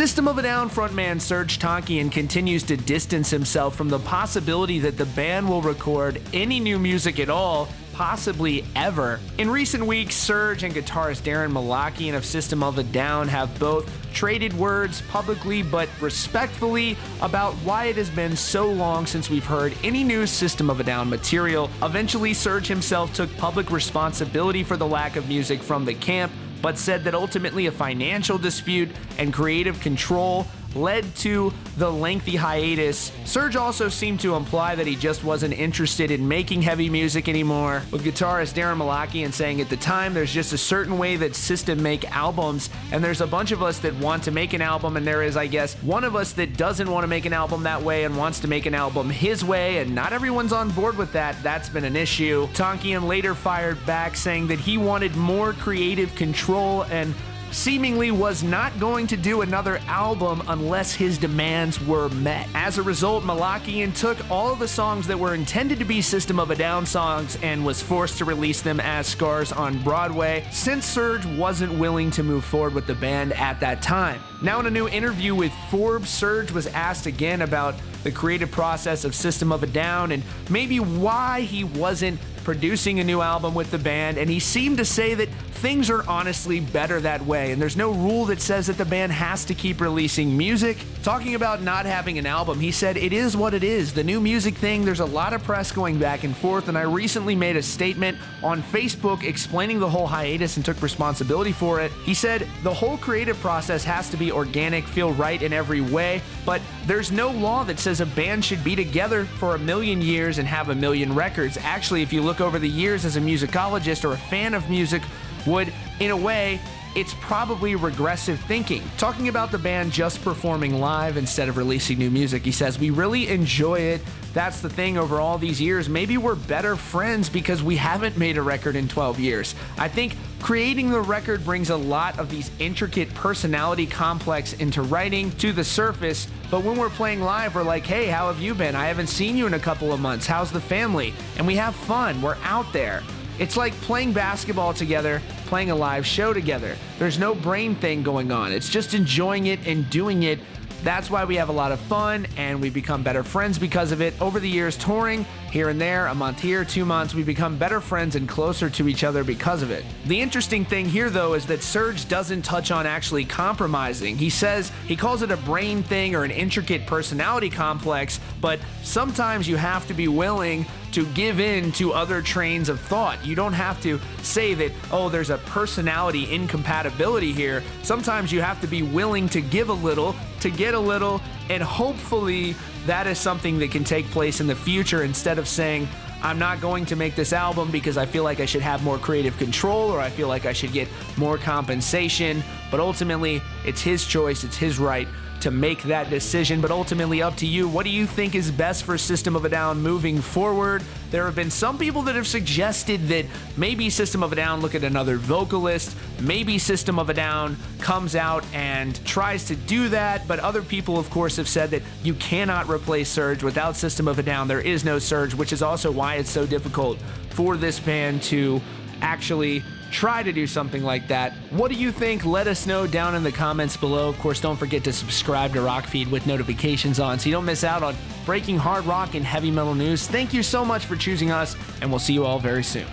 System of a Down frontman Serj Tankian continues to distance himself from the possibility that the band will record any new music at all, possibly ever. In recent weeks, Serj and guitarist Darren Malakian of System of a Down have both traded words publicly but respectfully about why it has been so long since we've heard any new System of a Down material. Eventually, Serj himself took public responsibility for the lack of music from the camp, but said that ultimately a financial dispute and creative control led to the lengthy hiatus. Serj also seemed to imply that he just wasn't interested in making heavy music anymore, with guitarist Darren Malakian saying at the time, there's just a certain way that System make albums, and there's a bunch of us that want to make an album, and there is, I guess, one of us that doesn't want to make an album that way and wants to make an album his way, and not everyone's on board with that. That's been an issue. Tankian later fired back, saying that he wanted more creative control and seemingly was not going to do another album unless his demands were met. As a result, Malakian took all of the songs that were intended to be System of a Down songs and was forced to release them as Scars on Broadway, since Serj wasn't willing to move forward with the band at that time. Now, in a new interview with Forbes, Serj was asked again about the creative process of System of a Down and maybe why he wasn't producing a new album with the band, and he seemed to say that things are honestly better that way, and there's no rule that says that the band has to keep releasing music. Talking about not having an album, he said, "It is what it is. The new music thing, there's a lot of press going back and forth, and I recently made a statement on Facebook explaining the whole hiatus and took responsibility for it." He said, "The whole creative process has to be organic, feel right in every way, but there's no law that says a band should be together for 1,000,000 years and have 1,000,000 records. Actually, if you look over the years as a musicologist or a fan of music would, in a way, it's probably regressive thinking." Talking about the band just performing live instead of releasing new music, he says, "We really enjoy it. That's the thing over all these years. Maybe we're better friends because we haven't made a record in 12 years. I think creating the record brings a lot of these intricate personality complex into writing to the surface, but when we're playing live, we're like, hey, how have you been? I haven't seen you in a couple of months. How's the family?" And we have fun. We're out there. It's like playing basketball together, playing a live show together. There's no brain thing going on. It's just enjoying it and doing it. That's why we have a lot of fun, and we become better friends because of it. Over the years, touring here and there, a month here, 2 months, we become better friends and closer to each other because of it. The interesting thing here, though, is that Serj doesn't touch on actually compromising. He says he calls it a brain thing or an intricate personality complex, but sometimes you have to be willing to give in to other trains of thought. You don't have to say that, oh, there's a personality incompatibility here. Sometimes you have to be willing to give a little, to get a little, and hopefully that is something that can take place in the future instead of saying, I'm not going to make this album because I feel like I should have more creative control or I feel like I should get more compensation. But ultimately, it's his choice, it's his right to make that decision, but ultimately up to you. What do you think is best for System of a Down moving forward? There have been some people that have suggested that maybe System of a Down look at another vocalist, maybe System of a Down comes out and tries to do that, but other people, of course, have said that you cannot replace Serj. Without System of a Down, there is no Serj, which is also why it's so difficult for this band to actually try to do something like that. What do you think? Let us know down in the comments below. Of course, don't forget to subscribe to Rockfeed with notifications on so you don't miss out on breaking hard rock and heavy metal news. Thank you so much for choosing us, and we'll see you all very soon.